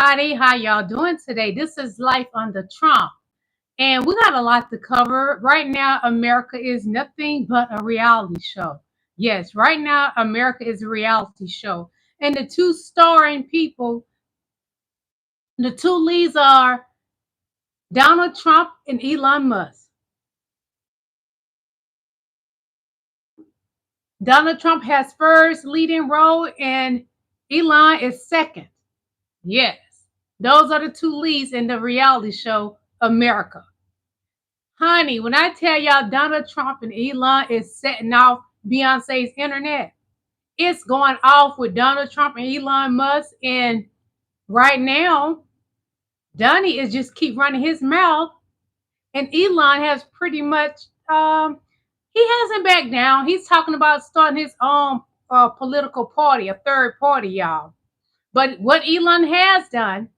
everybody. How y'all doing today? This is Life Under Trump. And we got a lot to cover. Right now, America is nothing but a reality show. Yes, right now, America is a reality show. And the two starring people, the two leads are Donald Trump and Elon Musk. Donald Trump has first leading role and Elon is second. Yes, those are the two leads in the reality show America. Honey, when I tell y'all Donald Trump and Elon is setting off Beyonce's internet, it's going off with Donald Trump and Elon Musk. And right now, Donnie is just keep running his mouth. And Elon has pretty much, he hasn't backed down. He's talking about starting his own political party, a third party, y'all. But what Elon has done,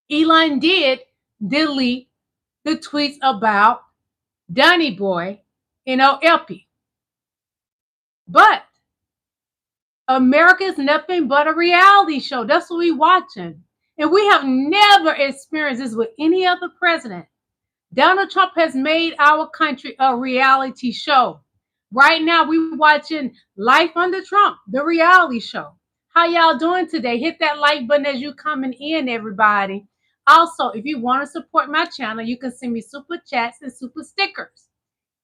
Elon did delete the tweets about Donnie Boy, Epi. But America is nothing but a reality show. That's what we're watching. And we have never experienced this with any other president. Donald Trump has made our country a reality show. Right now, we're watching Life Under Trump, the reality show. How y'all doing today? Hit that like button as you coming in, everybody. Also, if you want to support my channel, you can send me super chats and super stickers.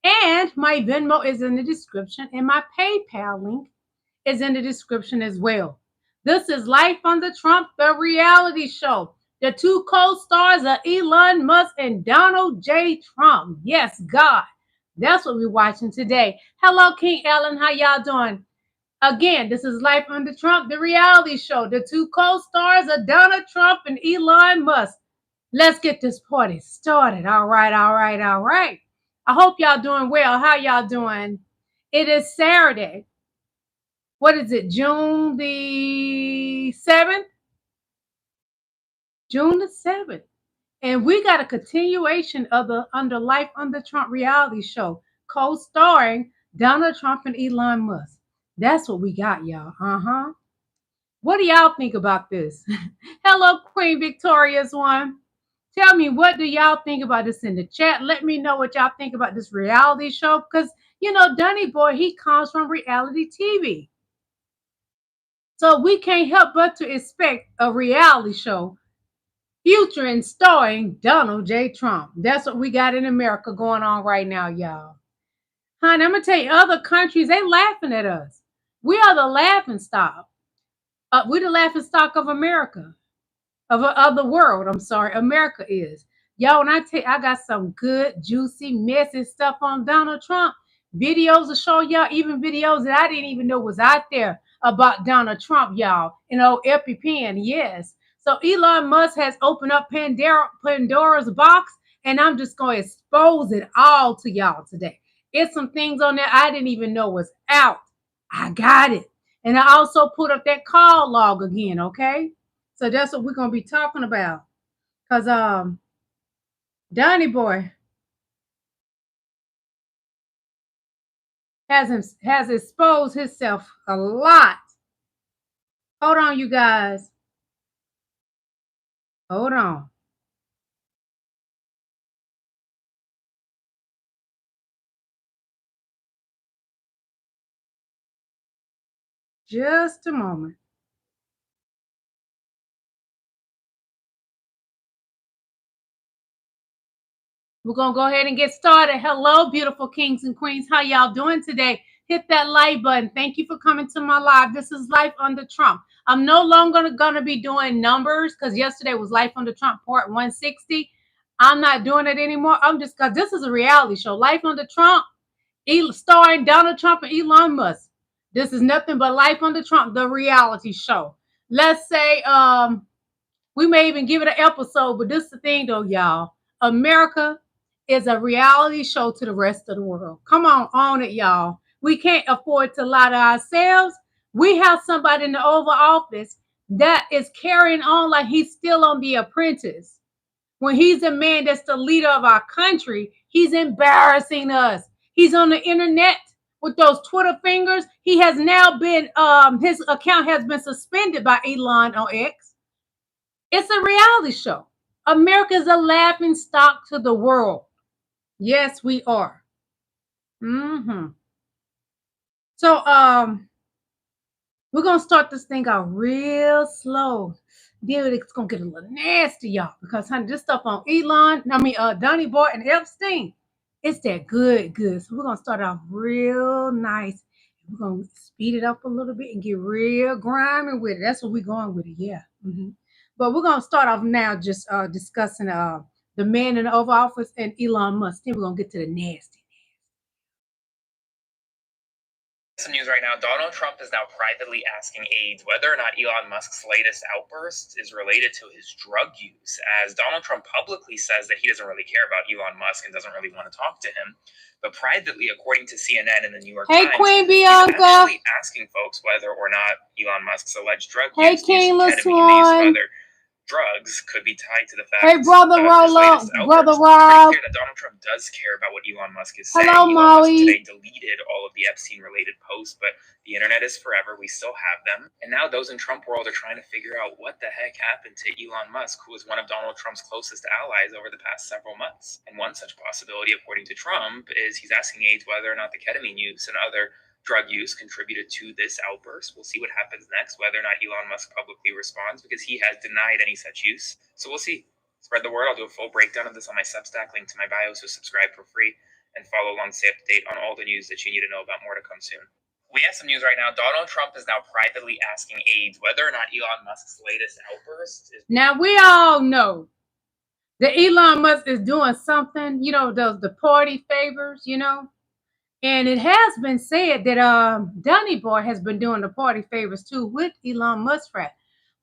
And my Venmo is in the description, and my PayPal link is in the description as well. This is Life Under Trump, the reality show. The two co-stars are Elon Musk and Donald J. Trump. Yes, God. That's what we're watching today. Hello, King Ellen. How y'all doing? Again, this is Life Under Trump, the reality show. The two co-stars are Donald Trump and Elon Musk. Let's get this party started. All right. I hope y'all doing well. How y'all doing? It is Saturday. What is it? June the 7th? June the 7th. And we got a continuation of the Life Under Trump reality show, co-starring Donald Trump and Elon Musk. That's what we got, y'all. What do y'all think about this? Hello, Queen Victoria's one. Tell me, what do y'all think about this in the chat? Let me know what y'all think about this reality show. Because, Donnie Boy, he comes from reality TV. So we can't help but to expect a reality show featuring starring Donald J. Trump. That's what we got in America going on right now, y'all. Honey, I'm going to tell you, other countries, they laughing at us. We are the laughing stock. We're the laughing stock of America. Of the world, I'm sorry. America is. Y'all, when I tell you, I got some good, juicy, messy stuff on Donald Trump. Videos to show y'all, even videos that I didn't even know was out there about Donald Trump, y'all. EpiPen, yes. So Elon Musk has opened up Pandora's box, and I'm just going to expose it all to y'all today. It's some things on there I didn't even know was out. I got it. And I also put up that call log again, okay? So that's what we're going to be talking about. Because Donnie Boy has exposed himself a lot. Hold on, you guys. Hold on. Just a moment. We're going to go ahead and get started. Hello, beautiful kings and queens. How y'all doing today? Hit that like button. Thank you for coming to my live. This is Life Under Trump. I'm no longer going to be doing numbers because yesterday was Life Under Trump part 160. I'm not doing it anymore. I'm just, because this is a reality show. Life Under Trump, starring Donald Trump and Elon Musk. This is nothing but Life Under Trump, the reality show. Let's say we may even give it an episode, but this is the thing though, y'all. America is a reality show to the rest of the world. Come on it, y'all. We can't afford to lie to ourselves. We have somebody in the Oval Office that is carrying on like he's still on The Apprentice. When he's the man that's the leader of our country, he's embarrassing us. He's on the internet with those Twitter fingers. He has now been, his account has been suspended by Elon on X. It's a reality show. America is a laughing stock to the world. Yes, we are. So we're gonna start this thing out real slow. Then it's gonna get a little nasty, y'all, because honey, this stuff on Donnie Boy and Epstein, it's that good. So we're gonna start off real nice. We're gonna speed it up a little bit and get real grimy with it. That's what we're going with it, yeah. But we're gonna start off now just discussing the man in the Oval Office and Elon Musk. Then we're gonna get to the nasty. Some news right now. Donald Trump is now privately asking aides whether or not Elon Musk's latest outburst is related to his drug use, as Donald Trump publicly says that he doesn't really care about Elon Musk and doesn't really want to talk to him. But privately, according to CNN and the New York Times, Queen Bianca, he's actually asking folks whether or not Elon Musk's alleged drug use, King ketamine, and some other drugs could be tied to the fact brother Rob, brother Rob. It's clear that Donald Trump does care about what Elon Musk is saying. Hello, Elon Musk today deleted all of the Epstein-related posts, but the internet is forever. We still have them. And now those in Trump world are trying to figure out what the heck happened to Elon Musk, who was one of Donald Trump's closest allies over the past several months. And one such possibility, according to Trump, is he's asking aides whether or not the ketamine use and other drug use contributed to this outburst. We'll see what happens next, whether or not Elon Musk publicly responds, because he has denied any such use. So we'll see. Spread the word. I'll do a full breakdown of this on my Substack, link to my bio, so subscribe for free and follow along, stay up to date on all the news that you need to know about. More to come soon. We have some news right now. Donald Trump is now privately asking aides whether or not Elon Musk's latest outburst is... Now, we all know that Elon Musk is doing something, does the party favors, And it has been said that Donnie Boy has been doing the party favors too with Elon Musk, right?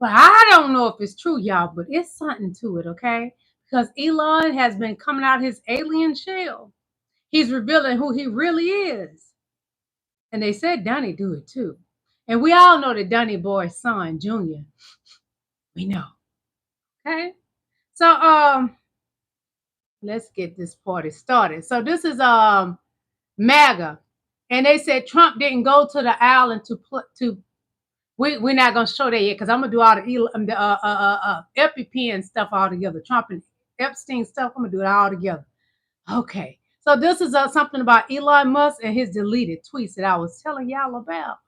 But I don't know if it's true, y'all, but it's something to it, okay? Because Elon has been coming out his alien shell. He's revealing who he really is. And they said Donnie do it too. And we all know that Donnie Boy's son, Junior. We know. Okay? So let's get this party started. So this is MAGA, and they said Trump didn't go to the island we're not gonna show that yet because I'm gonna do all the EpiPen stuff all together. Trump and Epstein stuff, I'm gonna do it all together. Okay, so this is something about Elon Musk and his deleted tweets that I was telling y'all about.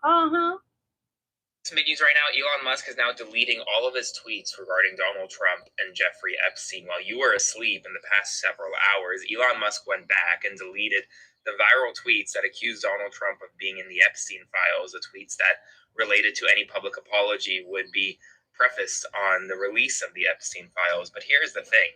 Some big news right now. Elon Musk is now deleting all of his tweets regarding Donald Trump and Jeffrey Epstein. While you were asleep in the past several hours, Elon Musk went back and deleted the viral tweets that accused Donald Trump of being in the Epstein files, the tweets that related to any public apology would be prefaced on the release of the Epstein files. But here's the thing.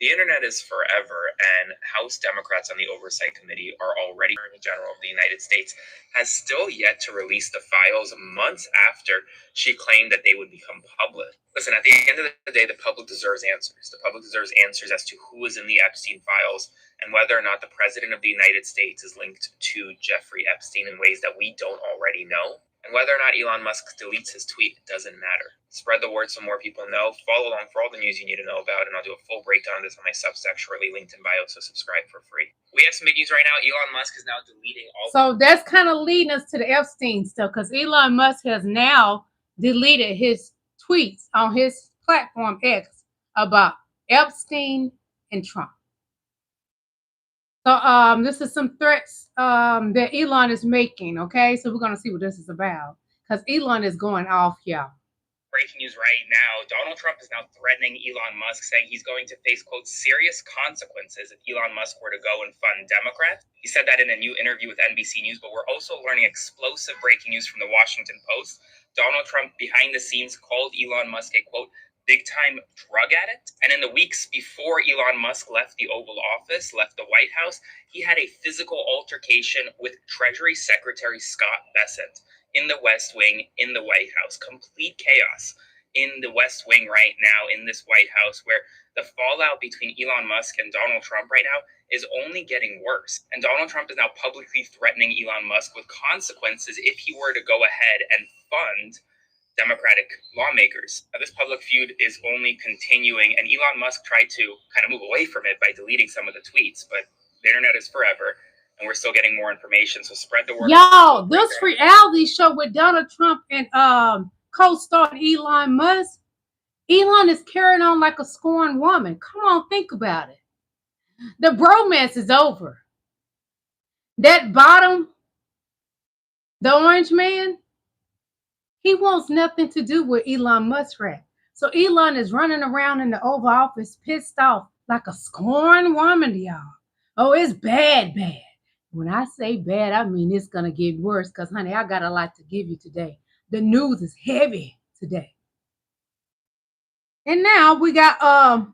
The internet is forever, and House Democrats on the Oversight Committee are already, Attorney General of the United States has still yet to release the files months after she claimed that they would become public. Listen, at the end of the day, the public deserves answers. The public deserves answers as to who is in the Epstein files and whether or not the President of the United States is linked to Jeffrey Epstein in ways that we don't already know. And whether or not Elon Musk deletes his tweet, it doesn't matter. Spread the word so more people know. Follow along for all the news you need to know about, and I'll do a full breakdown of this on my Substack shortly, linked in bio, so subscribe for free. We have some big news right now. Elon Musk is now deleting all... So that's kind of leading us to the Epstein stuff, because Elon Musk has now deleted his tweets on his platform X about Epstein and Trump. So this is some threats that Elon is making, okay? So we're going to see what this is about, because Elon is going off, y'all. Breaking news right now. Donald Trump is now threatening Elon Musk, saying he's going to face, quote, serious consequences if Elon Musk were to go and fund Democrats. He said that in a new interview with NBC News, but we're also learning explosive breaking news from the Washington Post. Donald Trump, behind the scenes, called Elon Musk a, quote, big-time drug addict. And in the weeks before Elon Musk left the Oval Office, left the White House, he had a physical altercation with Treasury Secretary Scott Bessent in the West Wing, in the White House. Complete chaos in the West Wing right now, in this White House, where the fallout between Elon Musk and Donald Trump right now is only getting worse. And Donald Trump is now publicly threatening Elon Musk with consequences if he were to go ahead and fund Democratic lawmakers. Now, this public feud is only continuing, and Elon Musk tried to kind of move away from it by deleting some of the tweets, but the internet is forever, and we're still getting more information, so spread the word. Y'all, this reality show with Donald Trump and co-star Elon Musk, Elon is carrying on like a scorned woman. Come on, think about it. The bromance is over. That bottom, the orange man, he wants nothing to do with Elon Musk. So Elon is running around in the Oval Office pissed off like a scorned woman to y'all. Oh, it's bad, bad. When I say bad, I mean it's going to get worse because, honey, I got a lot to give you today. The news is heavy today. And now we got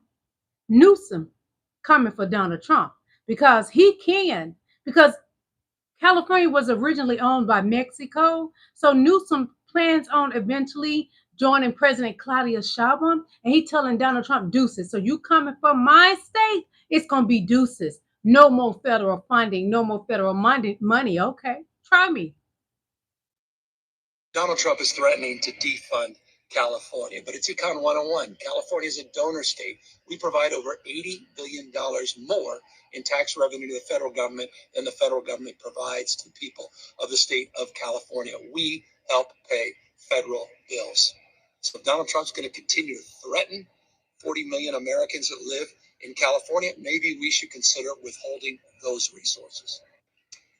Newsom coming for Donald Trump because California was originally owned by Mexico. So Newsom plans on eventually joining President Claudia Sheinbaum, and he telling Donald Trump deuces. So you coming from my state, it's going to be deuces. No more federal funding, no more federal money. Okay, try me. Donald Trump is threatening to defund California, but it's Econ 101. California is a donor state. We provide over $80 billion more in tax revenue to the federal government than the federal government provides to the people of the state of California. We help pay federal bills. So Donald Trump's going to continue to threaten 40 million Americans that live in California. Maybe we should consider withholding those resources.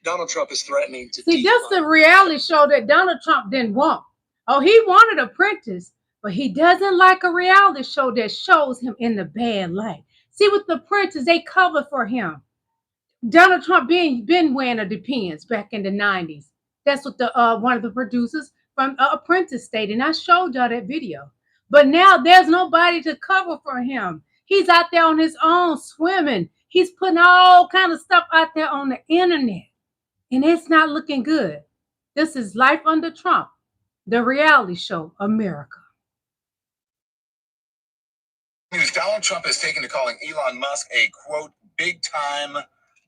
Donald Trump is threatening to see, that's the reality show that Donald Trump didn't want. Oh, he wanted Apprentice, but he doesn't like a reality show that shows him in the bad light. See, with the Apprentice, they cover for him. Donald Trump been wearing a Depends back in the 90s. That's what the one of the producers from Apprentice stated, and I showed y'all that video. But now there's nobody to cover for him. He's out there on his own swimming. He's putting all kind of stuff out there on the internet, and it's not looking good. This is Life Under Trump, the reality show, America. News: Donald Trump has taken to calling Elon Musk a, quote, big-time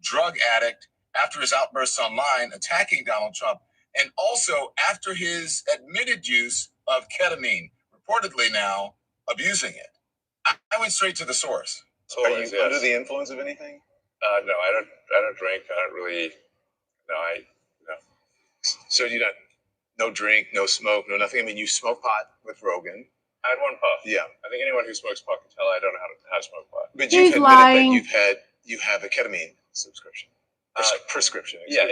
drug addict after his outbursts online attacking Donald Trump, and also after his admitted use of ketamine, reportedly now abusing it. I went straight to the source. So are you under the influence of anything? No, I don't drink. I don't really. No. So you don't. No drink, no smoke, no nothing. I mean, you smoke pot with Rogan. I had one puff. Yeah. I think anyone who smokes pot can tell I don't know how to smoke pot. But you've admitted that you have a ketamine subscription. Prescription. Yeah.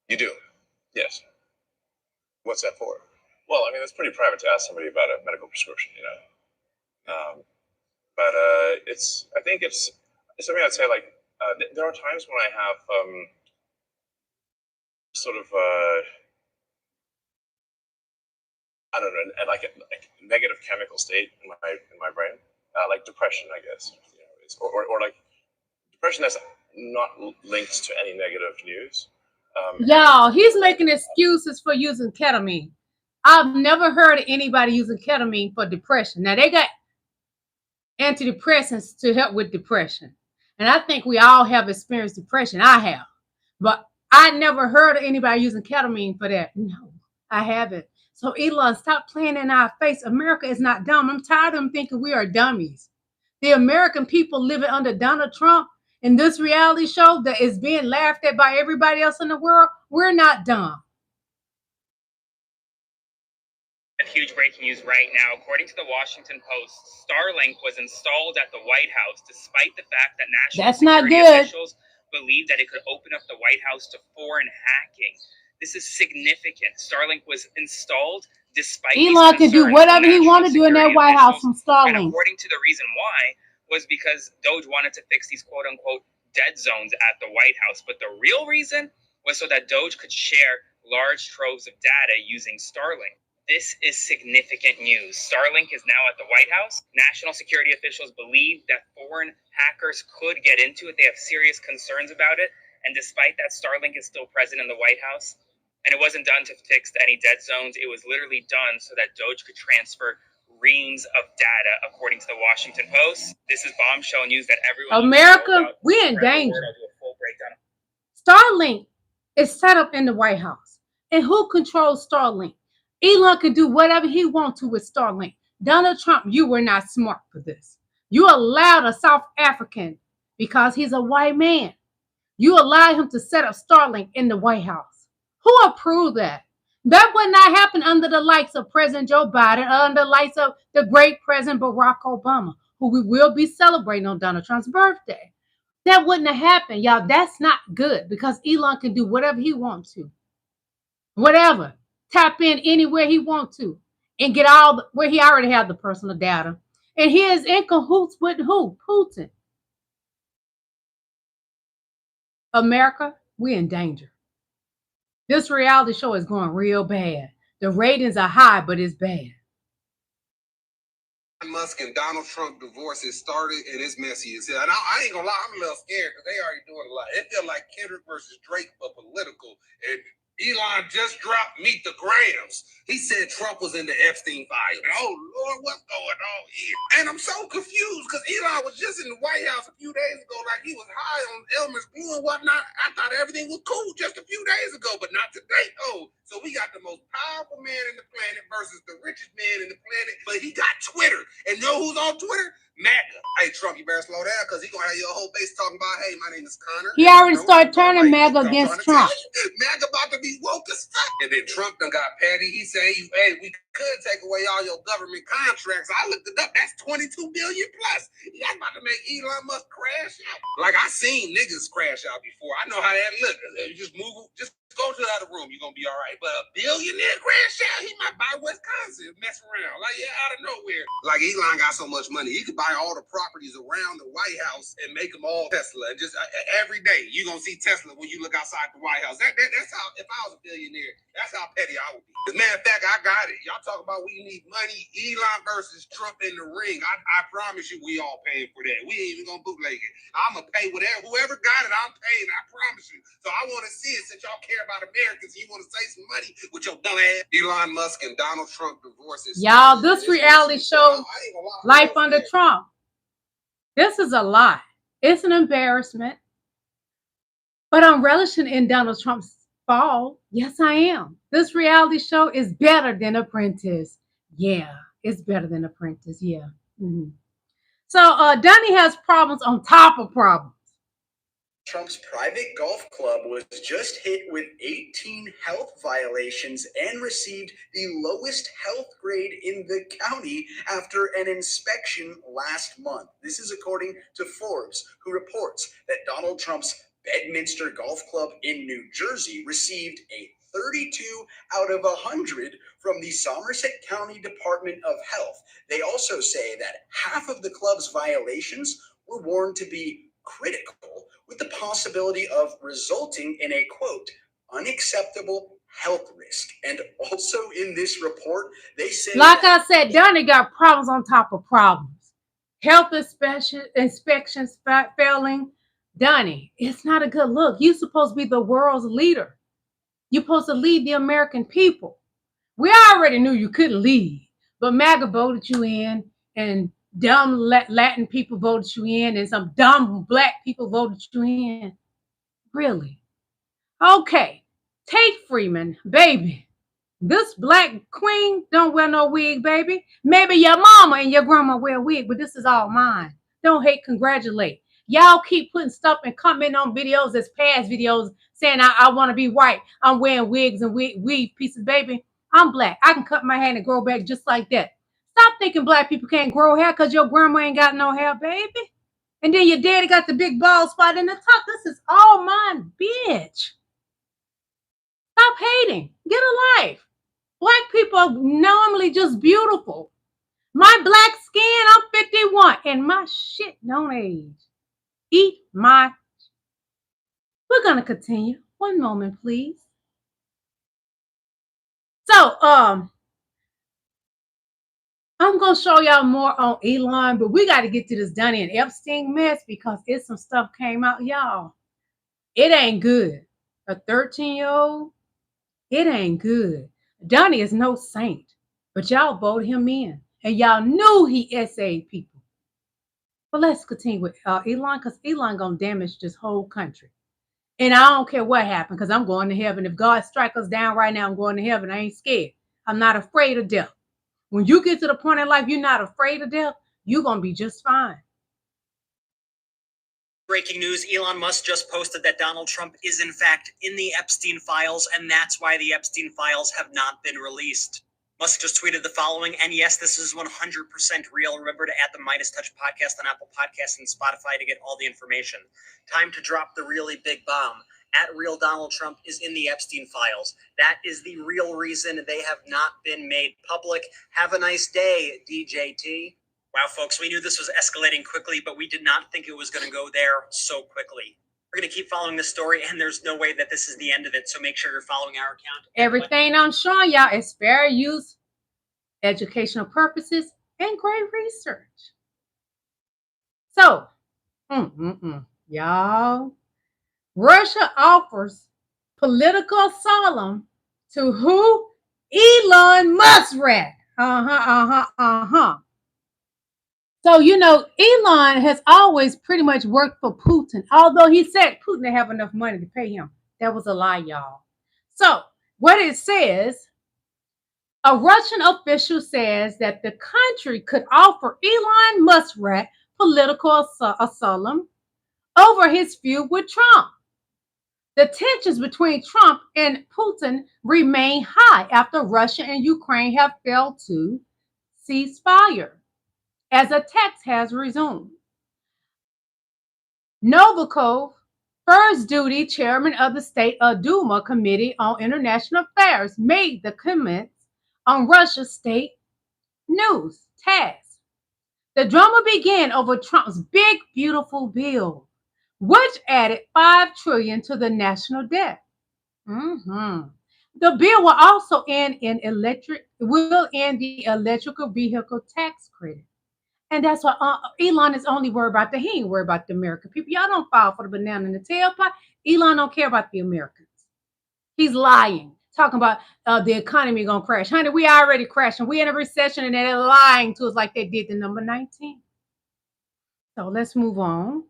You do? Yes. What's that for? Well, I mean, it's pretty private to ask somebody about a medical prescription, you know. But I think it's something I'd say, like, there are times when I have sort of I don't know, like a negative chemical state in my brain, like depression, I guess, you know, or like depression that's not linked to any negative news. Y'all, he's making excuses for using ketamine. I've never heard of anybody using ketamine for depression. Now, they got antidepressants to help with depression, and I think we all have experienced depression. I have, but I never heard of anybody using ketamine for that. No, I haven't. So Elon, stop playing in our face. America is not dumb. I'm tired of them thinking we are dummies. The American people living under Donald Trump in this reality show that is being laughed at by everybody else in the world, we're not dumb. Huge breaking news right now. According to the Washington Post, Starlink was installed at the White House despite the fact that national security officials believed that it could open up the White House to foreign hacking. This is significant. Starlink was installed despite Elon can do whatever he wanted to do in that White House from Starlink. And according to the reason why was because Doge wanted to fix these quote unquote dead zones at the White House. But the real reason was so that Doge could share large troves of data using Starlink. This is significant news. Starlink is now at the White House. National security officials believe that foreign hackers could get into it. They have serious concerns about it. And despite that, Starlink is still present in the White House. And it wasn't done to fix any dead zones. It was literally done so that Doge could transfer reams of data, according to the Washington Post. This is bombshell news that everyone... America, we're in danger. I'll do a full breakdown. Starlink is set up in the White House. And who controls Starlink? Elon could do whatever he wants to with Starlink. Donald Trump, you were not smart for this. You allowed a South African, because he's a white man, you allowed him to set up Starlink in the White House. Who approved that? That would not happen under the likes of President Joe Biden, under the likes of the great President Barack Obama, who we will be celebrating on Donald Trump's birthday. That wouldn't have happened, y'all. That's not good because Elon can do whatever he wants to. Whatever. Tap in anywhere he wants to and get all where he already have the personal data. And he is in cahoots with who? Putin. America, we're in danger. This reality show is going real bad. The ratings are high, but it's bad. Musk and Donald Trump divorce is started and it's messy as hell. And I ain't gonna lie, I'm a little scared because they already doing a lot. It feel like Kendrick versus Drake, but political. And Elon just dropped Meet the Grahams. He said Trump was in the Epstein files. Oh Lord, what's going on here? And I'm so confused because Elon was just in the White House a few days ago, like he was high on Elmer's glue and whatnot. I thought everything was cool just a few days ago, but not today. Oh, so we got the most powerful man in the planet versus the richest man in the planet, but he got Twitter. And know who's on Twitter? MAGA. Hey, Trump, you better slow down because he's going to have your whole base talking about, hey, my name is Connor. He already started turning MAGA against Trump. MAGA about to be woke as fuck. And then Trump done got petty. He said, hey, we could take away all your government contracts. I looked it up. That's $22 billion plus. That's about to make Elon Musk crash out. Like, I seen niggas crash out before. I know how that look. You just move, just go to the other room. You're going to be all right. But a billionaire crash out, he might buy Wisconsin, mess around. Like, yeah, out of nowhere. Like, Elon got so much money. He could buy all the properties around the White House and make them all Tesla. And just every day, you're going to see Tesla when you look outside the White House. That's how, if I was a billionaire, that's how petty I would be. As a matter of fact, I got it. Y'all talk about we need money. Elon versus Trump in the ring. I promise you we all paying for that. We ain't even going to bootleg it. I'm going to pay whatever. Whoever got it, I'm paying. I promise you. So I want to see it since y'all care about Americans. You want to save some money with your dumb ass. Elon Musk and Donald Trump divorces. Y'all, this reality show, Life Under Trump, this is a lie. It's an embarrassment. But I'm relishing in Donald Trump's fall. Yes, I am. This reality show is better than Apprentice. Yeah, it's better than Apprentice. Yeah. Mm-hmm. So Donnie has problems on top of problems. Trump's private golf club was just hit with 18 health violations and received the lowest health grade in the county after an inspection last month. This is according to Forbes, who reports that Donald Trump's Bedminster Golf Club in New Jersey received a 32 out of 100 from the Somerset County Department of Health. They also say that half of the club's violations were warned to be critical, with the possibility of resulting in a, quote, unacceptable health risk. And also in this report, they say, like I said, Donnie got problems on top of problems. Health inspections failing. Donnie, it's not a good look. You're supposed to be the world's leader. You're supposed to lead the American people. We already knew you couldn't lead, but MAGA voted you in, and dumb Latin people voted you in, and some dumb black people voted you in. Really? Okay. Tate Freeman, baby. This black queen don't wear no wig, baby. Maybe your mama and your grandma wear a wig, but this is all mine. Don't hate, congratulate. Y'all keep putting stuff and commenting on videos as past videos saying I want to be white. I'm wearing wigs and weave pieces, baby. I'm black. I can cut my hair and grow back just like that. Stop thinking black people can't grow hair because your grandma ain't got no hair, baby. And then your daddy got the big bald spot in the top. This is all mine, bitch. Stop hating. Get a life. Black people are normally just beautiful. My black skin, I'm 51, and my shit don't age. Eat my. We're going to continue. One moment, please. So, I'm going to show y'all more on Elon, but we got to get to this Donnie and Epstein mess because it's some stuff came out, y'all. It ain't good. A 13-year-old, it ain't good. Donnie is no saint, but y'all voted him in, and y'all knew he SA'd people. But let's continue with Elon, because Elon going to damage this whole country. And I don't care what happened, because I'm going to heaven. If God strike us down right now, I'm going to heaven. I ain't scared. I'm not afraid of death. When you get to the point in life you're not afraid of death, you're going to be just fine. Breaking news, Elon Musk just posted that Donald Trump is in fact in the Epstein files, and that's why the Epstein files have not been released. Musk just tweeted the following, and yes, this is 100% real. Remember to add the Midas Touch podcast on Apple Podcasts and Spotify to get all the information. Time to drop the really big bomb. At Real Donald Trump is in the Epstein files. That is the real reason they have not been made public. Have a nice day, DJT. Wow, folks, we knew this was escalating quickly, but we did not think it was going to go there so quickly. We're going to keep following this story, and there's no way that this is the end of it, so make sure you're following our account. Everything I'm showing y'all is fair use, educational purposes, and great research. So, y'all, Russia offers political asylum to who? Elon Musk rat. So, you know, Elon has always pretty much worked for Putin, although he said Putin didn't have enough money to pay him. That was a lie, y'all. So, what it says, a Russian official says that the country could offer Elon Musk rat political asylum over his feud with Trump. The tensions between Trump and Putin remain high after Russia and Ukraine have failed to cease fire, as attacks has resumed. Novikov, first duty chairman of the State Duma Committee on International Affairs, made the comments on Russia's state news TASS. The drama began over Trump's big, beautiful bill, which added $5 trillion to the national debt. The bill will also end the electrical vehicle tax credit. And that's why Elon is only worried about he ain't worried about the American people. Y'all don't fall for the banana in the tailpipe. Elon don't care about the Americans. He's lying, talking about the economy gonna crash. Honey, we already crashing. We in a recession and they're lying to us like they did the number 19. So let's move on.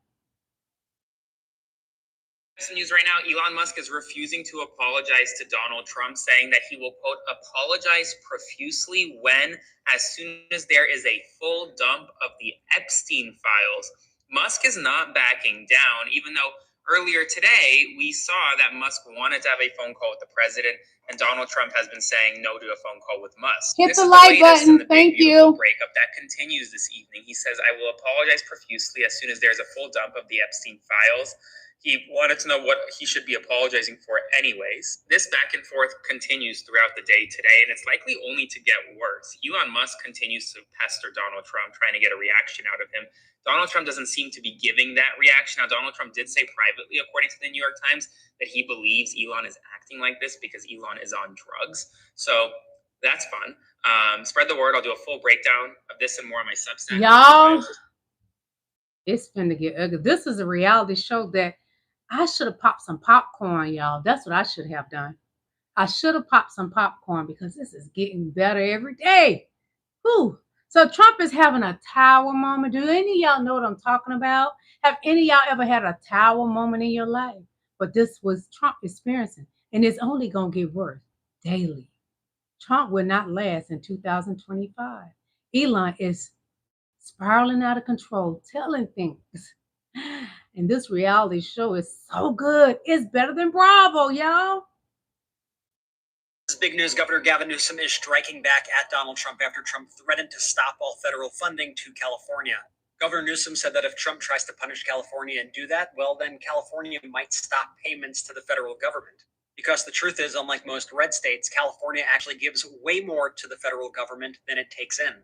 News right now, Elon Musk is refusing to apologize to Donald Trump, saying that he will, quote, apologize profusely when, as soon as there is a full dump of the Epstein files. Musk is not backing down, even though earlier today we saw that Musk wanted to have a phone call with the president, and Donald Trump has been saying no to a phone call with Musk. Hit the like button. Thank you. Breakup that continues this evening. He says, I will apologize profusely as soon as there's a full dump of the Epstein files. He wanted to know what he should be apologizing for anyways. This back and forth continues throughout the day today, and it's likely only to get worse. Elon Musk continues to pester Donald Trump, trying to get a reaction out of him. Donald Trump doesn't seem to be giving that reaction. Now, Donald Trump did say privately, according to the New York Times, that he believes Elon is acting like this because Elon is on drugs. So that's fun. Spread the word. I'll do a full breakdown of this and more on my Substack. Y'all, it's finna get ugly. This is a reality show that I should have popped some popcorn, y'all. That's what I should have done. I should have popped some popcorn because this is getting better every day. Whew. So Trump is having a tower moment. Do any of y'all know what I'm talking about? Have any of y'all ever had a tower moment in your life? But this was Trump experiencing, and it's only going to get worse daily. Trump will not last in 2025. Elon is spiraling out of control, telling things. And this reality show is so good. It's better than Bravo, y'all. This is big news. Governor Gavin Newsom is striking back at Donald Trump after Trump threatened to stop all federal funding to California. Governor Newsom said that if Trump tries to punish California and do that, well, then California might stop payments to the federal government. Because the truth is, unlike most red states, California actually gives way more to the federal government than it takes in.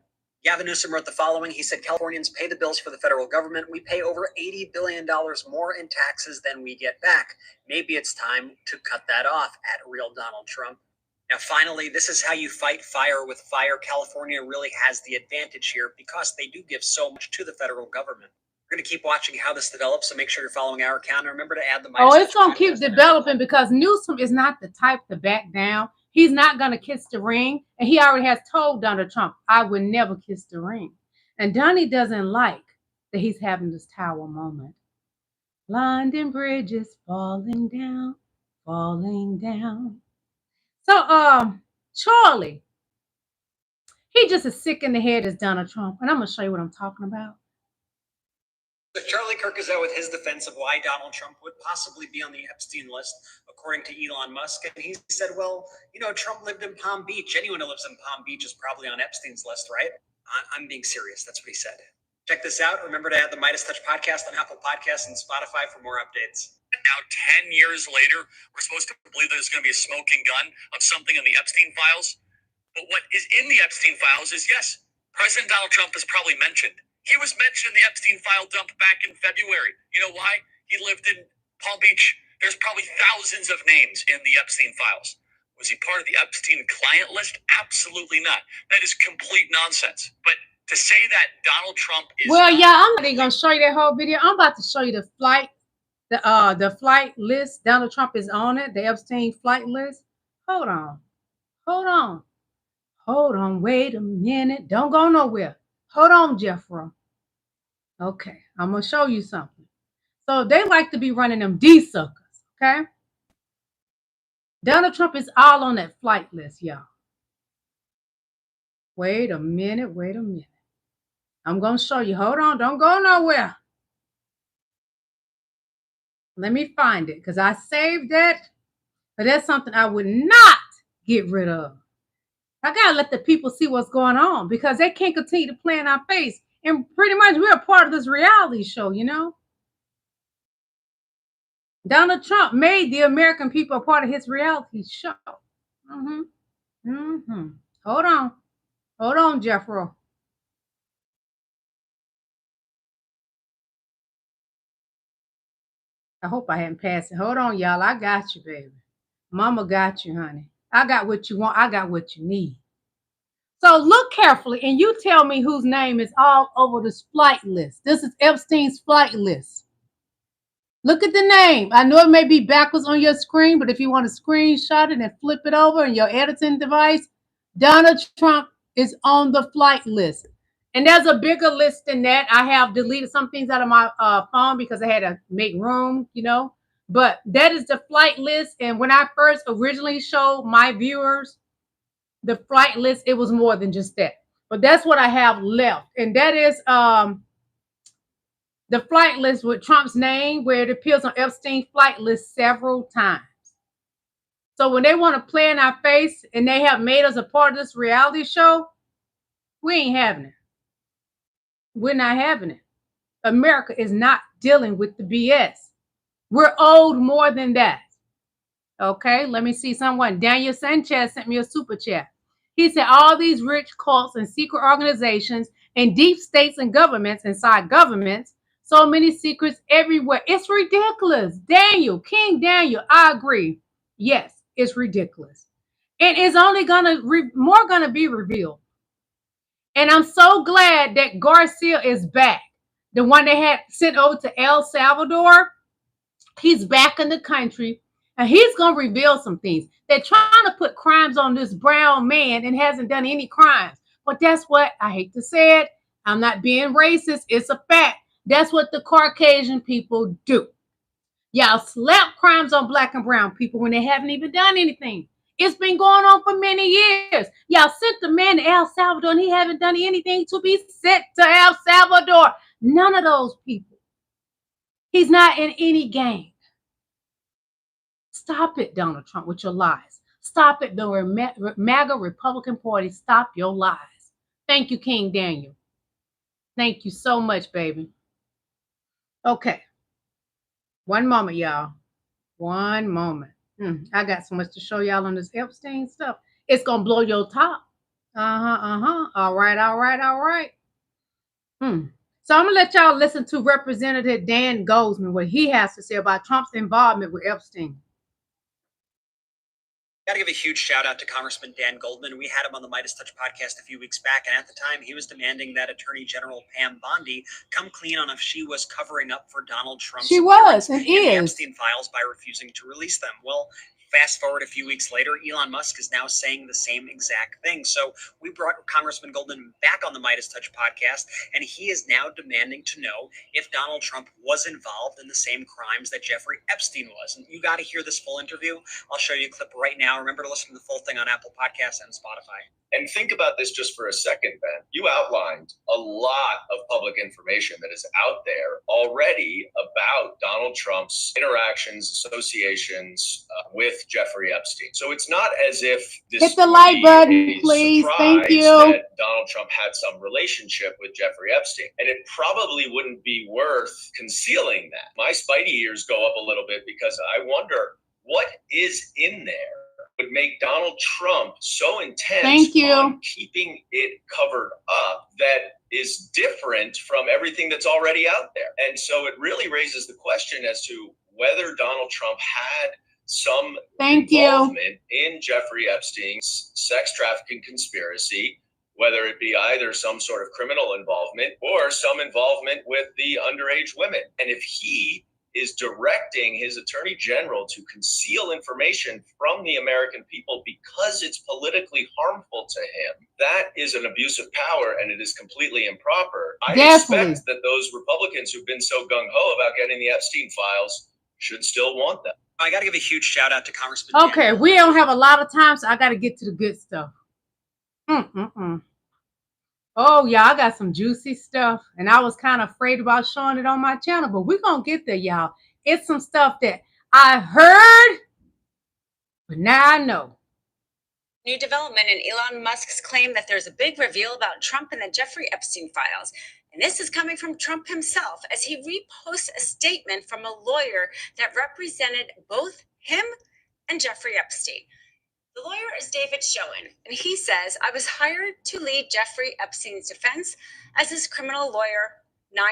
Gavin Newsom wrote the following. He said, Californians pay the bills for the federal government. We pay over $80 billion more in taxes than we get back. Maybe it's time to cut that off at Real Donald Trump. Now, finally, this is how you fight fire with fire. California really has the advantage here because they do give so much to the federal government. We're going to keep watching how this develops, so make sure you're following our account. And remember to add the Midas Touch. It's going to keep developing because Newsom is not the type to back down. He's not going to kiss the ring. And he already has told Donald Trump, I would never kiss the ring. And Donnie doesn't like that he's having this tower moment. London Bridge is falling down, falling down. So, Charlie, he just as sick in the head as Donald Trump. And I'm going to show you what I'm talking about. So Charlie Kirk is out with his defense of why Donald Trump would possibly be on the Epstein list, according to Elon Musk. And he said, well, you know, Trump lived in Palm Beach. Anyone who lives in Palm Beach is probably on Epstein's list, right? I'm being serious. That's what he said. Check this out. Remember to add the Midas Touch podcast on Apple Podcasts and Spotify for more updates. Now, 10 years later, we're supposed to believe that there's going to be a smoking gun of something in the Epstein files. But what is in the Epstein files is, yes, President Donald Trump is probably mentioned. He was mentioned in the Epstein file dump back in February. You know why? He lived in Palm Beach. There's probably thousands of names in the Epstein files. Was he part of the Epstein client list? Absolutely not. That is complete nonsense. But to say that Donald Trump is... Well, yeah, I'm not even going to show you that whole video. I'm about to show you the flight list. Donald Trump is on it, the Epstein flight list. Hold on. Wait a minute. Don't go nowhere. Hold on, Jeffro. Okay, I'm going to show you something. So they like to be running them D-suckers, okay? Donald Trump is all on that flight list, y'all. Wait a minute. I'm going to show you. Hold on. Don't go nowhere. Let me find it because I saved that. But that's something I would not get rid of. I got to let the people see what's going on because they can't continue to play in our face. And pretty much we're a part of this reality show, you know. Donald Trump made the American people a part of his reality show. Hold on, Jeffro. I hope I hadn't passed it. Hold on, y'all. I got you, baby. Mama got you, honey. I got what you want. I got what you need. So look carefully and you tell me whose name is all over this flight list. This is Epstein's flight list. Look at the name. I know it may be backwards on your screen, but if you want to screenshot it and flip it over in your editing device, Donald Trump is on the flight list. And there's a bigger list than that. I have deleted some things out of my phone because I had to make room, you know. But that is the flight list. And when I first originally showed my viewers the flight list, it was more than just that. But that's what I have left. And that is the flight list with Trump's name, where it appears on Epstein's flight list several times. So when they want to play in our face and they have made us a part of this reality show, we ain't having it. We're not having it. America is not dealing with the BS. We're owed more than that. Okay, let me see someone. Daniel Sanchez sent me a super chat. He said all these rich cults and secret organizations and deep states and governments inside governments, so many secrets everywhere. It's ridiculous. Daniel, King Daniel, I agree. Yes, it's ridiculous. And it's only more gonna be revealed. And I'm so glad that Garcia is back. The one they had sent over to El Salvador, he's back in the country. And he's going to reveal some things. They're trying to put crimes on this brown man and hasn't done any crimes. But that's what, I hate to say it, I'm not being racist. It's a fact. That's what the Caucasian people do. Y'all slap crimes on black and brown people when they haven't even done anything. It's been going on for many years. Y'all sent the man to El Salvador and he haven't done anything to be sent to El Salvador. None of those people. He's not in any gang. Stop it, Donald Trump, with your lies. Stop it, the MAGA Republican Party. Stop your lies. Thank you, King Daniel. Thank you so much, baby. Okay. One moment, y'all. One moment. I got so much to show y'all on this Epstein stuff. It's going to blow your top. All right. So I'm going to let y'all listen to Representative Dan Goldsman, what he has to say about Trump's involvement with Epstein. Got to give a huge shout out to Congressman Dan Goldman. We had him on the Midas Touch podcast a few weeks back, and at the time he was demanding that Attorney General Pam Bondi come clean on if she was covering up for Donald Trump. She was and in the is. Epstein files by refusing to release them. Well, fast forward a few weeks later, Elon Musk is now saying the same exact thing. So we brought Congressman Goldman back on the Midas Touch podcast, and he is now demanding to know if Donald Trump was involved in the same crimes that Jeffrey Epstein was. And you got to hear this full interview. I'll show you a clip right now. Remember to listen to the full thing on Apple Podcasts and Spotify. And think about this just for a second, Ben. You outlined a lot of public information that is out there already about Donald Trump's interactions, associations with Jeffrey Epstein. So it's not as if this hit the like button, please. Thank you. That Donald Trump had some relationship with Jeffrey Epstein. And it probably wouldn't be worth concealing that. My spidey ears go up a little bit because I wonder what is in there would make Donald Trump so intense on keeping it covered up that is different from everything that's already out there. And so it really raises the question as to whether Donald Trump had some involvement in Jeffrey Epstein's sex trafficking conspiracy, whether it be either some sort of criminal involvement or some involvement with the underage women. And if he is directing his attorney general to conceal information from the American people because it's politically harmful to him, that is an abuse of power and it is completely improper. I expect that those Republicans who've been so gung-ho about getting the Epstein files should still want them. I got to give a huge shout out to Congressman Okay, we don't have a lot of time, so I got to get to the good stuff. Oh, yeah, I got some juicy stuff, and I was kind of afraid about showing it on my channel, but we're going to get there, y'all. It's some stuff that I heard, but now I know. New development in Elon Musk's claim that there's a big reveal about Trump and the Jeffrey Epstein files. And this is coming from Trump himself as he reposts a statement from a lawyer that represented both him and Jeffrey Epstein. The lawyer is David Schoen, and he says, I was hired to lead Jeffrey Epstein's defense as his criminal lawyer 9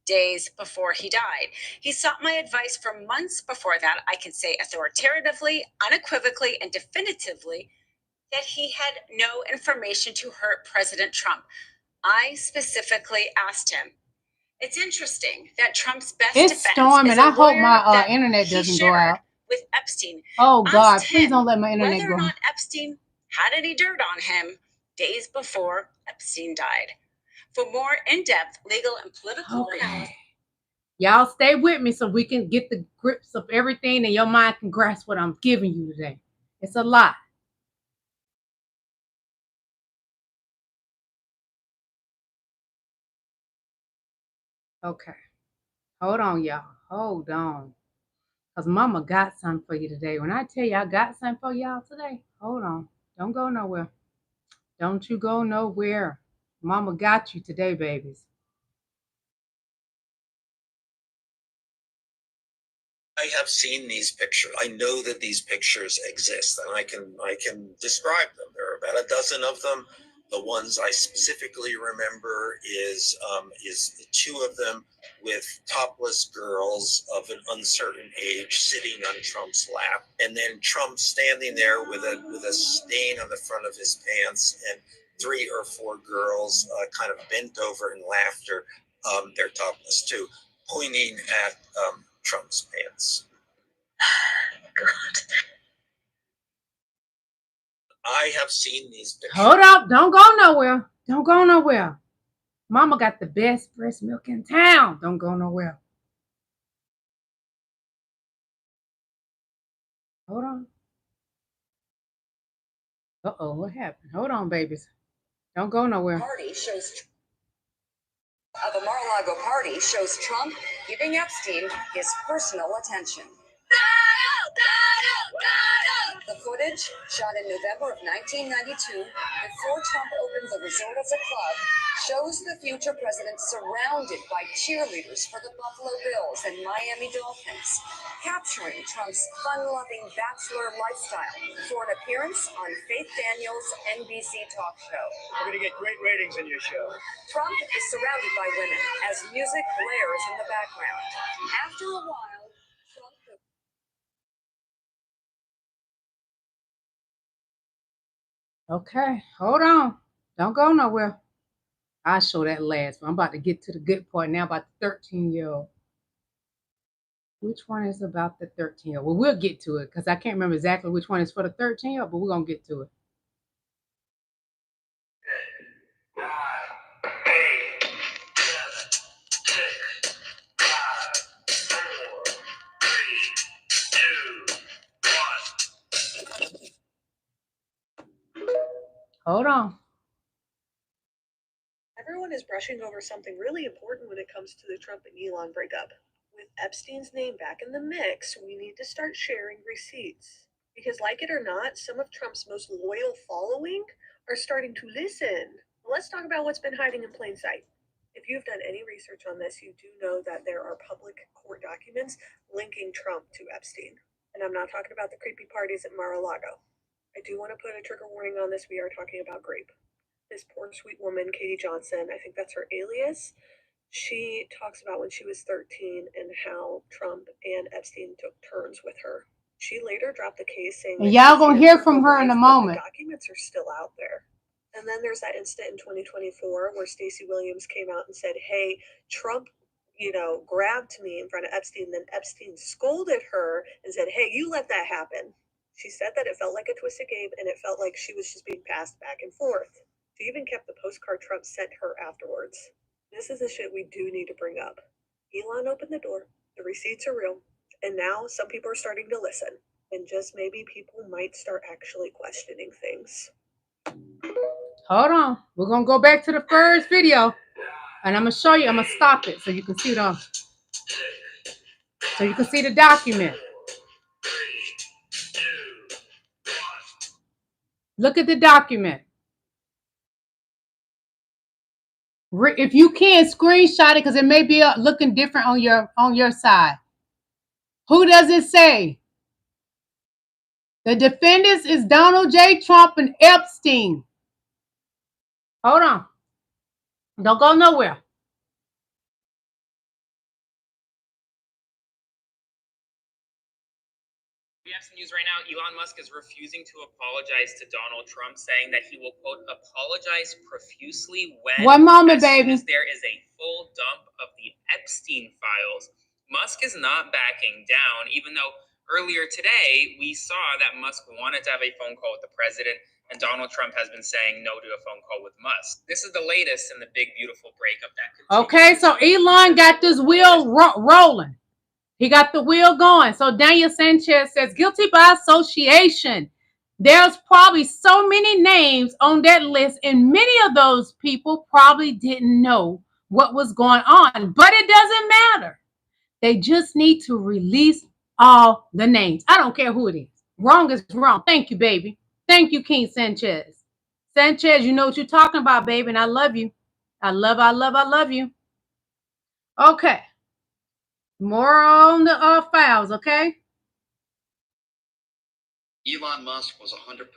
days before he died. He sought my advice for months before that. I can say authoritatively, unequivocally, and definitively that he had no information to hurt President Trump. I specifically asked him. It's interesting that Trump's best defense storming. is a I hope lawyer my that internet doesn't go out. With Epstein. Oh God, please don't let my internet whether go or out. not Epstein had any dirt on him days before Epstein died. For more in-depth legal and political analysis. Y'all stay with me so we can get the grips of everything and your mind can grasp what I'm giving you today. It's a lot. Okay. Hold on, y'all. Hold on. Because Mama got something for you today. When I tell you I got something for y'all today, hold on. Don't go nowhere. Don't you go nowhere. Mama got you today, babies. I have seen these pictures. I know that these pictures exist, and I can describe them. There are about a dozen of them. The ones I specifically remember is the two of them with topless girls of an uncertain age sitting on Trump's lap, and then Trump standing there with a stain on the front of his pants, and 3 or 4 girls kind of bent over in laughter. They're topless too, pointing at Trump's pants. God. I have seen these pictures. Hold up. Don't go nowhere. Don't go nowhere. Mama got the best breast milk in town. Don't go nowhere. Hold on. Uh-oh, what happened? Hold on, babies. Don't go nowhere. Party shows of a Mar-a-Lago party shows Trump giving Epstein his personal attention. The footage, shot in November of 1992, before Trump opened the resort as a club, shows the future president surrounded by cheerleaders for the Buffalo Bills and Miami Dolphins, capturing Trump's fun-loving bachelor lifestyle for an appearance on Faith Daniels' NBC talk show. We're going to get great ratings in your show. Trump is surrounded by women as music blares in the background. After a while, Okay, hold on. Don't go nowhere. I'll show that last one. I'm about to get to the good part now about the 13-year-old. Which one is about the 13-year-old? Well, we'll get to it because I can't remember exactly which one is for the 13-year-old, but we're going to get to it. 9, 8, 7, 6, 5, 4, 3, 2, 1. Hold on. Everyone is brushing over something really important when it comes to the Trump and Elon breakup. With Epstein's name back in the mix, we need to start sharing receipts. Because, like it or not, some of Trump's most loyal following are starting to listen. Let's talk about what's been hiding in plain sight. If you've done any research on this, you do know that there are public court documents linking Trump to Epstein. And I'm not talking about the creepy parties at Mar-a-Lago. I do want to put a trigger warning on this. We are talking about grape. This poor sweet woman, Katie Johnson, I think that's her alias. She talks about when she was 13 and how Trump and Epstein took turns with her. She later dropped the case saying and y'all gonna hear from her in a moment. The documents are still out there. And then there's that incident in 2024 where Stacey Williams came out and said, hey, Trump, grabbed me in front of Epstein. Then Epstein scolded her and said, hey, you let that happen. She said that it felt like a twisted game and it felt like she was just being passed back and forth. She even kept the postcard Trump sent her afterwards. This is the shit we do need to bring up. Elon opened the door. The receipts are real. And now some people are starting to listen. And just maybe people might start actually questioning things. Hold on. We're going to go back to the first video. And I'm going to show you. I'm going to stop it so you can see the document. Look at the document. If you can, screenshot it because it may be looking different on your side. Who does it say? The defendants is Donald J. Trump and Epstein. Hold on. Don't go nowhere. We have some news right now. Elon Musk is refusing to apologize to Donald Trump, saying that he will, quote, apologize profusely when One moment, as baby. soon as there is a full dump of the Epstein files. Musk is not backing down, even though earlier today we saw that Musk wanted to have a phone call with the president, and Donald Trump has been saying no to a phone call with Musk. This is the latest in the big, beautiful breakup that continues. Okay, so Elon got this wheel rolling. He got the wheel going. So Daniel Sanchez says, guilty by association. There's probably so many names on that list, and many of those people probably didn't know what was going on. But it doesn't matter. They just need to release all the names. I don't care who it is. Wrong is wrong. Thank you, baby. Thank you, King Sanchez. Sanchez, you know what you're talking about, baby, and I love you. I love you. Okay. More on the files, okay? Elon Musk was 100%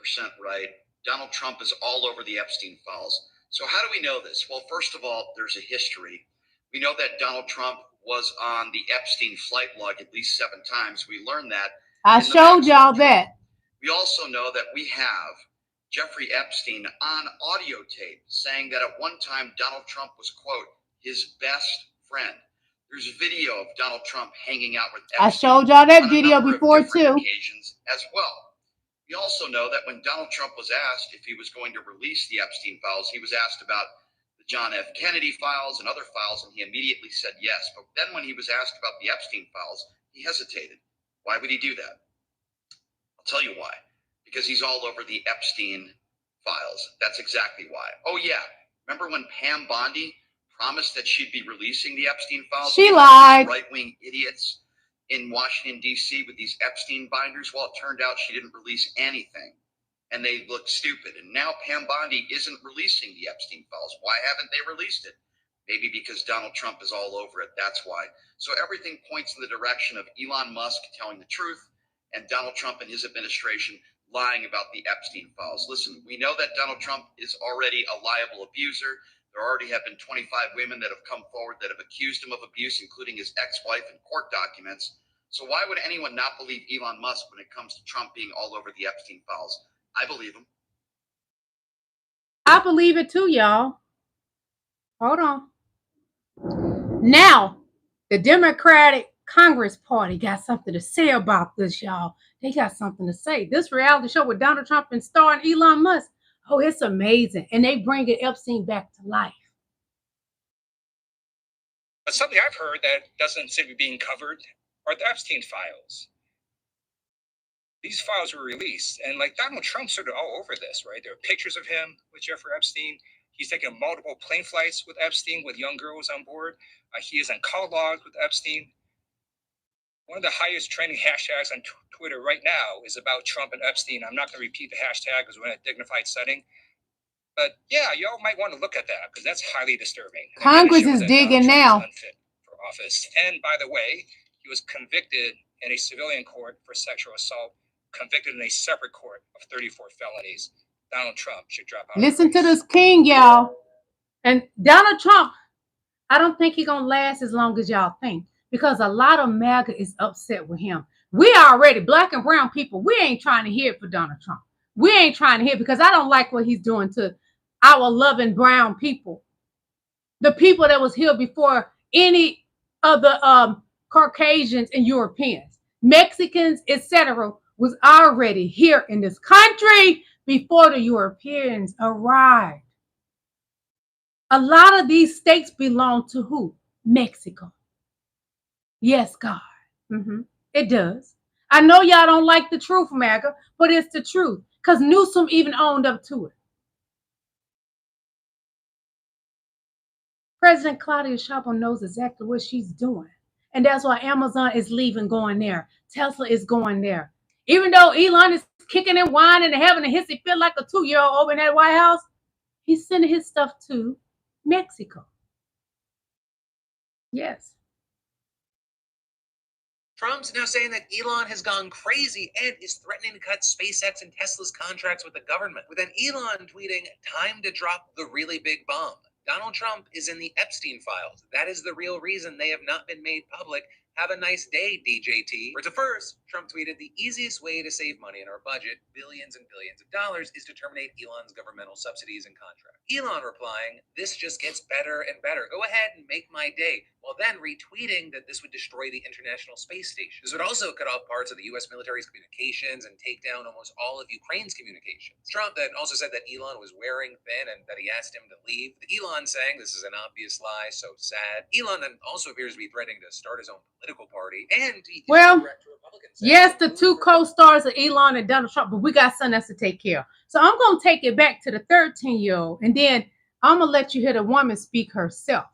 right. Donald Trump is all over the Epstein files. So how do we know this? Well, first of all, there's a history. We know that Donald Trump was on the Epstein flight log at least 7 times. We learned that. I showed y'all that. We also know that we have Jeffrey Epstein on audio tape saying that at one time Donald Trump was, quote, his best friend. There's a video of Donald Trump hanging out with Epstein. I showed y'all that video before too. Occasions as well. We also know that when Donald Trump was asked if he was going to release the Epstein files, he was asked about the John F. Kennedy files and other files, and he immediately said yes. But then when he was asked about the Epstein files, he hesitated. Why would he do that? I'll tell you why. Because he's all over the Epstein files. That's exactly why. Oh, yeah. Remember when Pam Bondi promised that she'd be releasing the Epstein files? She lied. Right-wing idiots in Washington, D.C. with these Epstein binders. Well, it turned out she didn't release anything, and they looked stupid. And now Pam Bondi isn't releasing the Epstein files. Why haven't they released it? Maybe because Donald Trump is all over it. That's why. So everything points in the direction of Elon Musk telling the truth and Donald Trump and his administration lying about the Epstein files. Listen, we know that Donald Trump is already a liable abuser. There already have been 25 women that have come forward that have accused him of abuse, including his ex-wife, in court documents. So why would anyone not believe Elon Musk when it comes to Trump being all over the Epstein files? I believe him. I believe it too, y'all. Hold on. Now, the Democratic Congress Party got something to say about this, y'all. They got something to say. This reality show with Donald Trump and starring Elon Musk. Oh, it's amazing. And they bringing Epstein back to life. But something I've heard that doesn't seem to be being covered are the Epstein files. These files were released, and like Donald Trump sort of all over this, right? There are pictures of him with Jeffrey Epstein. He's taken multiple plane flights with Epstein with young girls on board. He is on call logs with Epstein. One of the highest trending hashtags on Twitter right now is about Trump and Epstein. I'm not going to repeat the hashtag because we're in a dignified setting. But yeah, y'all might want to look at that because that's highly disturbing. Congress is digging now. Unfit for office. And by the way, he was convicted in a civilian court for sexual assault, convicted in a separate court of 34 felonies. Donald Trump should drop out. Listen to this king, y'all. And Donald Trump, I don't think he's going to last as long as y'all think, because a lot of MAGA is upset with him. We already, black and brown people, we ain't trying to hear it for Donald Trump. We ain't trying to hear it because I don't like what he's doing to our loving brown people. The people that was here before any of the Caucasians and Europeans, Mexicans, etc., was already here in this country before the Europeans arrived. A lot of these states belong to who? Mexico. Yes, God. It does. I know y'all don't like the truth, MAGA, but it's the truth because Newsom even owned up to it. President Claudia Sheinbaum knows exactly what she's doing. And that's why Amazon is leaving, going there. Tesla is going there. Even though Elon is kicking and whining and having a hissy fit like a 2-year-old over in that White House, he's sending his stuff to Mexico. Yes. Trump's now saying that Elon has gone crazy and is threatening to cut SpaceX and Tesla's contracts with the government. With then Elon tweeting, "Time to drop the really big bomb. Donald Trump is in the Epstein files. That is the real reason they have not been made public. Have a nice day, DJT." Or to first, Trump tweeted, "The easiest way to save money in our budget, billions and billions of dollars, is to terminate Elon's governmental subsidies and contracts." Elon replying, "This just gets better and better. Go ahead and make my day," while then retweeting that this would destroy the International Space Station. This would also cut off parts of the U.S. military's communications and take down almost all of Ukraine's communications. Trump then also said that Elon was wearing thin and that he asked him to leave. Elon saying this is an obvious lie, so sad. Elon then also appears to be threatening to start his own political party, and well, yes, the two co-stars of Elon and Donald Trump, but we got something else to take care of. So I'm going to take it back to the 13-year-old, and then I'm going to let you hear the woman speak herself.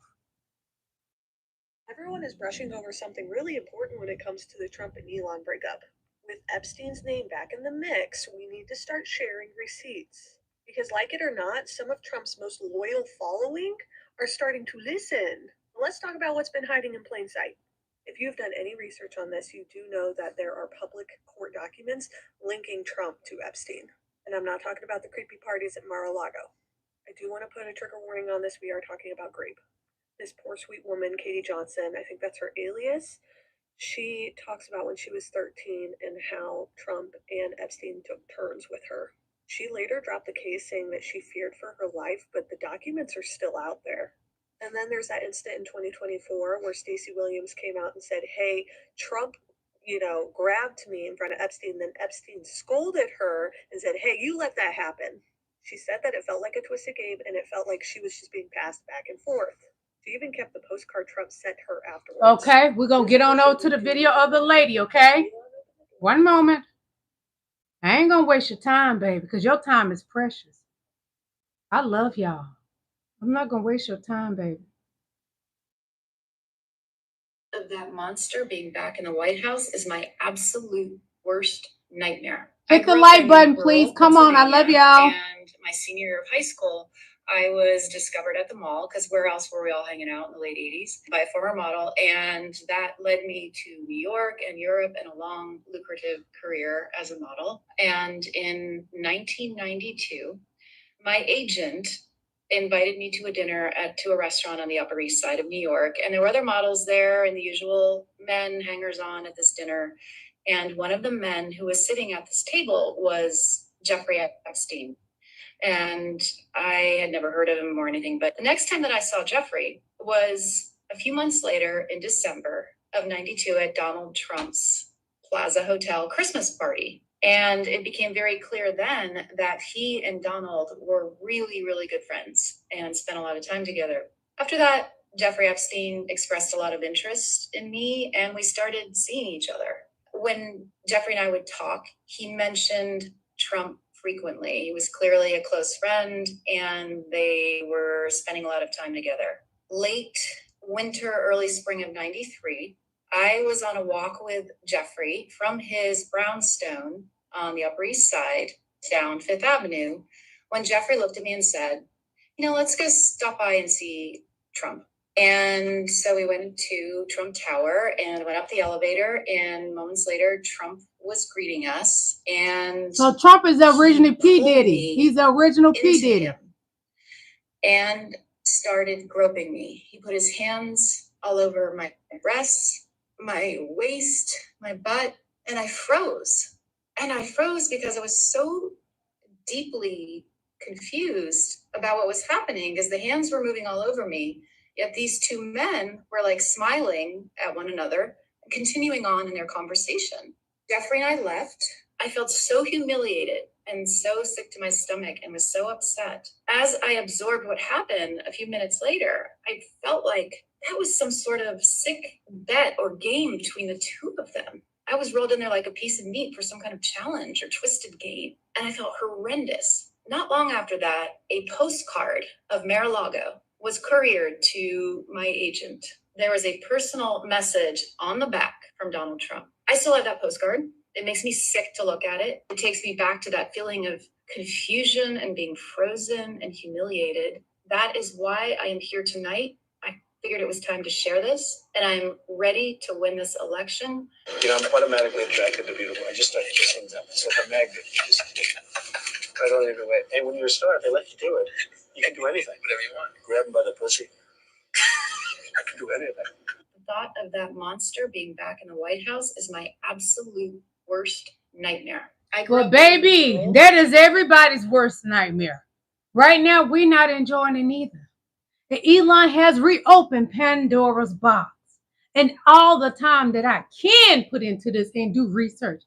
Everyone is brushing over something really important when it comes to the Trump and Elon breakup. With Epstein's name back in the mix, we need to start sharing receipts. Because like it or not, some of Trump's most loyal following are starting to listen. Let's talk about what's been hiding in plain sight. If you've done any research on this, you do know that there are public court documents linking Trump to Epstein. And I'm not talking about the creepy parties at Mar-a-Lago. I do want to put a trigger warning on this. We are talking about Grape. This poor sweet woman, Katie Johnson, I think that's her alias. She talks about when she was 13 and how Trump and Epstein took turns with her. She later dropped the case saying that she feared for her life, but the documents are still out there. And then there's that incident in 2024 where Stacey Williams came out and said, "Hey, Trump, grabbed me in front of Epstein." Then Epstein scolded her and said, "Hey, you let that happen." She said that it felt like a twisted game and it felt like she was just being passed back and forth. She even kept the postcard Trump sent her afterwards. Okay, we're going to get on over to the video of the lady, okay? One moment. I ain't going to waste your time, baby, because your time is precious. I love y'all. I'm not going to waste your time, baby. Of that monster being back in the White House is my absolute worst nightmare. Hit the like button, please. Come on. I love y'all. And my senior year of high school, I was discovered at the mall, because where else were we all hanging out in the late 80s, by a former model. And that led me to New York and Europe and a long, lucrative career as a model. And in 1992, my agent invited me to a dinner to a restaurant on the Upper East Side of New York. And there were other models there and the usual men hangers-on at this dinner. And one of the men who was sitting at this table was Jeffrey Epstein. And I had never heard of him or anything. But the next time that I saw Jeffrey was a few months later in December of 92 at Donald Trump's Plaza Hotel Christmas party. And it became very clear then that he and Donald were really, really good friends and spent a lot of time together. After that, Jeffrey Epstein expressed a lot of interest in me and we started seeing each other. when Jeffrey and I would talk, he mentioned Trump frequently. He was clearly a close friend, and they were spending a lot of time together. Late winter, early spring of '93, I was on a walk with Jeffrey from his brownstone on the Upper East Side down Fifth Avenue when Jeffrey looked at me and said, let's go stop by and see Trump. And so we went to Trump Tower and went up the elevator, and moments later, Trump was greeting us. And so Trump is the original P. Diddy. He's the original P. Diddy. And started groping me. He put his hands all over my breasts, my waist, my butt, and I froze. And I froze because I was so deeply confused about what was happening, because the hands were moving all over me. Yet these two men were like smiling at one another, continuing on in their conversation. Jeffrey and I left. I felt so humiliated and so sick to my stomach and was so upset. As I absorbed what happened a few minutes later, I felt like that was some sort of sick bet or game between the two of them. I was rolled in there like a piece of meat for some kind of challenge or twisted game, and I felt horrendous. Not long after that, a postcard of Mar-a-Lago was couriered to my agent. There was a personal message on the back from Donald Trump. I still have that postcard. It makes me sick to look at it. It takes me back to that feeling of confusion and being frozen and humiliated. That is why I am here tonight. I figured it was time to share this, and I'm ready to win this election. I'm automatically attracted to beautiful. I just start kissing them. It's like a magnet. I don't even wait. And when you're a star, they let you do it. You can do anything. Whatever you want. Grab them by the pussy. I can do anything. The thought of that monster being back in the White House is my absolute worst nightmare. Well, baby, that is everybody's worst nightmare. Right now, we're not enjoying it either. And Elon has reopened Pandora's box. And all the time that I can put into this and do research,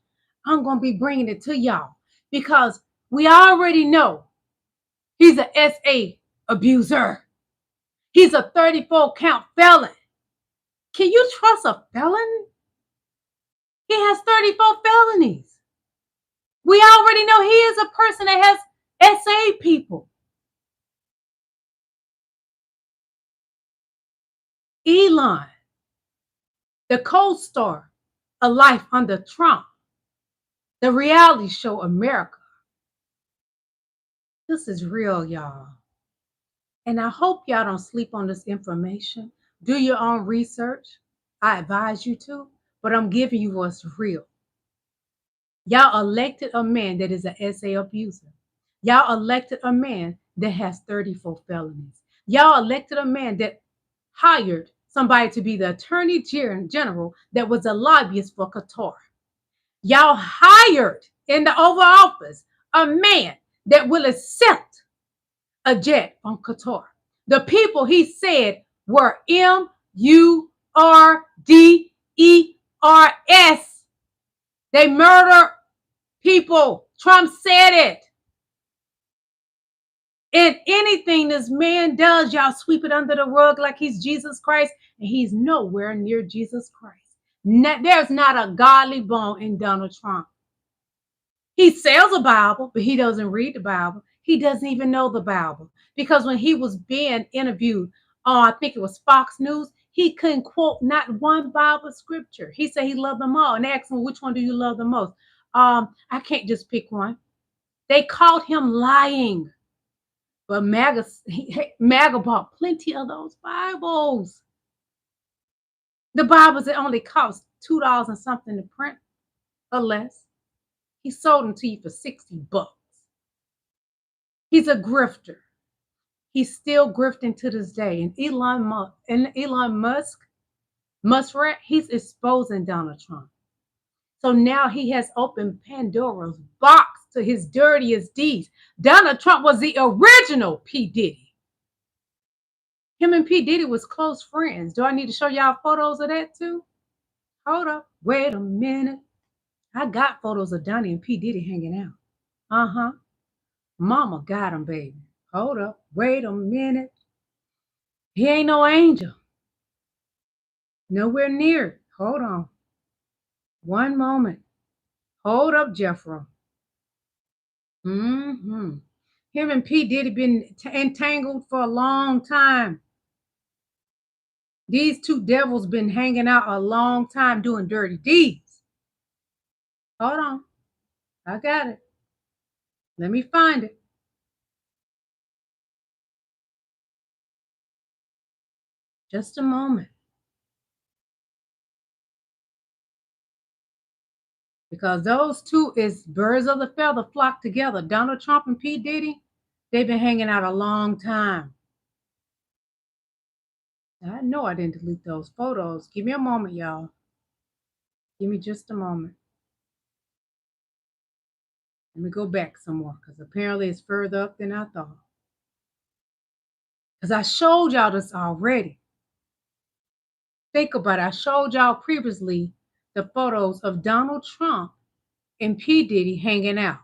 I'm going to be bringing it to y'all. Because we already know he's an SA abuser. He's a 34-count felon. Can you trust a felon? He has 34 felonies. We already know he is a person that has SA people. Elon, the co-star of Life Under Trump, the reality show America. This is real, y'all. And I hope y'all don't sleep on this information. Do your own research. I advise you to, but I'm giving you what's real. Y'all elected a man that is an SA abuser. Y'all elected a man that has 34 felonies. Y'all elected a man that hired somebody to be the attorney general that was a lobbyist for Qatar. Y'all hired in the Oval Office a man that will accept a jet from Qatar. The people he said were MURDERS. They murder people. Trump said it. And anything this man does, y'all sweep it under the rug like he's Jesus Christ, and he's nowhere near Jesus Christ. There's not a godly bone in Donald Trump. He sells a Bible, but he doesn't read the Bible. He doesn't even know the Bible. Because when he was being interviewed on, I think it was Fox News, he couldn't quote not one Bible scripture. He said he loved them all. And they asked him, which one do you love the most? I can't just pick one. They called him lying. But MAGA bought plenty of those Bibles. The Bibles that only cost $2 and something to print or less. He sold them to you for $60. He's a grifter. He's still grifting to this day. And Elon Musk, he's exposing Donald Trump. So now he has opened Pandora's box to his dirtiest deeds. Donald Trump was the original P. Diddy. Him and P. Diddy was close friends. Do I need to show y'all photos of that too? Hold up. Wait a minute. I got photos of Donnie and P. Diddy hanging out. Mama got him, baby. Hold up. Wait a minute. He ain't no angel. Nowhere near it. Hold on. One moment. Hold up, Jeffro. Him and P. Diddy been entangled for a long time. These two devils been hanging out a long time doing dirty deeds. Hold on. I got it. Let me find it. Just a moment. Because those two is birds of the feather flock together. Donald Trump and P. Diddy, they've been hanging out a long time. I know I didn't delete those photos. Give me a moment, y'all. Give me just a moment. Let me go back some more because apparently it's further up than I thought. Because I showed y'all this already. Think about it. I showed y'all previously the photos of Donald Trump and P. Diddy hanging out.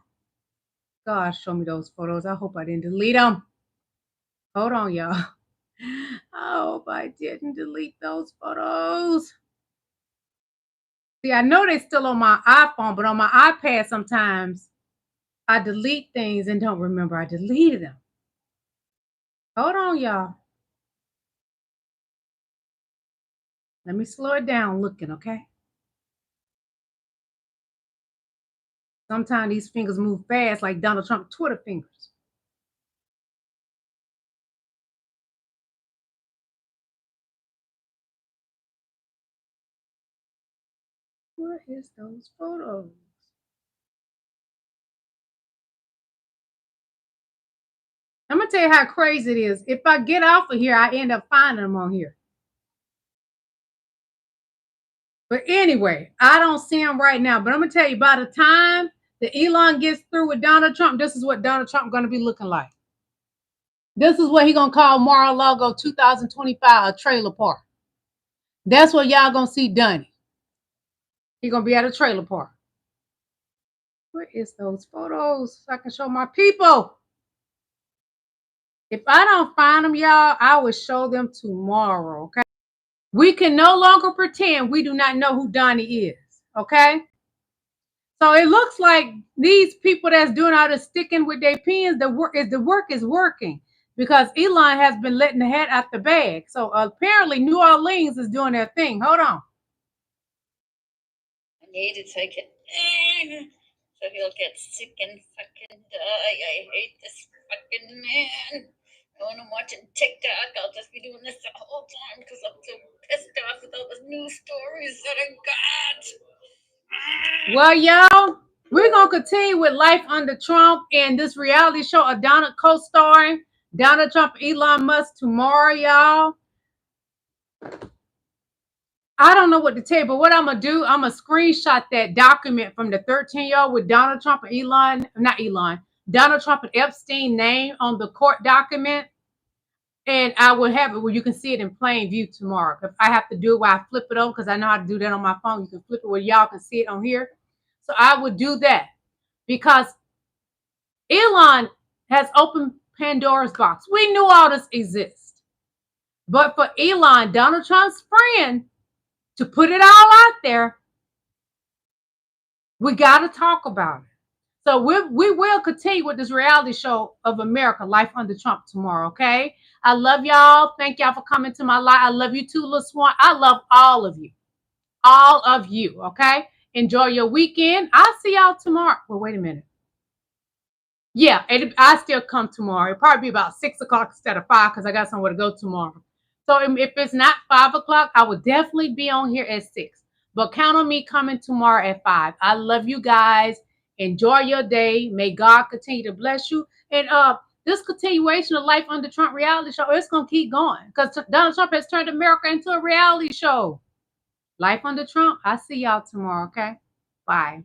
God, show me those photos. I hope I didn't delete them. Hold on, y'all. I hope I didn't delete those photos. See, I know they're still on my iPhone, but on my iPad sometimes I delete things and don't remember I deleted them. Hold on, y'all. Let me slow it down looking, okay? Sometimes these fingers move fast like Donald Trump Twitter fingers. What is those photos? I'm going to tell you how crazy it is. If I get off of here, I end up finding them on here. But anyway, I don't see them right now. But I'm going to tell you, by the time that Elon gets through with Donald Trump, this is what Donald Trump going to be looking like. This is what he's going to call Mar-a-Lago 2025 a trailer park. That's what y'all going to see done. He's going to be at a trailer park. Where is those photos so I can show my people? If I don't find them, y'all, I will show them tomorrow, okay? We can no longer pretend we do not know who Donnie is, okay? So it looks like these people that's doing all the sticking with their pens, the work is working because Elon has been letting the hat out the bag. So apparently New Orleans is doing their thing. Hold on. I need to take it so he'll get sick and fucking die. I hate this fucking man. When I'm watching TikTok, I'll just be doing this the whole time because I'm so pissed off with all the news stories that I got. Well, y'all, we're going to continue with Life Under Trump and this reality show of Donald co-starring Donald Trump and Elon Musk tomorrow, y'all. I don't know what to tell you, but what I'm going to do, I'm going to screenshot that document from the 13-year-old with Donald Trump and Donald Trump and Epstein name on the court document. And I will have it where you can see it in plain view tomorrow. If I have to do it while I flip it over, because I know how to do that on my phone. You can flip it where y'all can see it on here. So I would do that because Elon has opened Pandora's box. We knew all this exists. But for Elon, Donald Trump's friend, to put it all out there, we got to talk about it. So we will continue with this reality show of America, Life Under Trump tomorrow, okay? I love y'all. Thank y'all for coming to my live. I love you too, Lil Swan. I love all of you. All of you, okay? Enjoy your weekend. I'll see y'all tomorrow. Well, wait a minute. Yeah, I still come tomorrow. It'll probably be about 6 o'clock instead of 5 because I got somewhere to go tomorrow. So if it's not 5 o'clock, I will definitely be on here at 6. But count on me coming tomorrow at 5. I love you guys. Enjoy your day. May God continue to bless you. And this continuation of Life Under Trump reality show, it's going to keep going because Donald Trump has turned America into a reality show. Life Under Trump. I'll see y'all tomorrow, okay? Bye.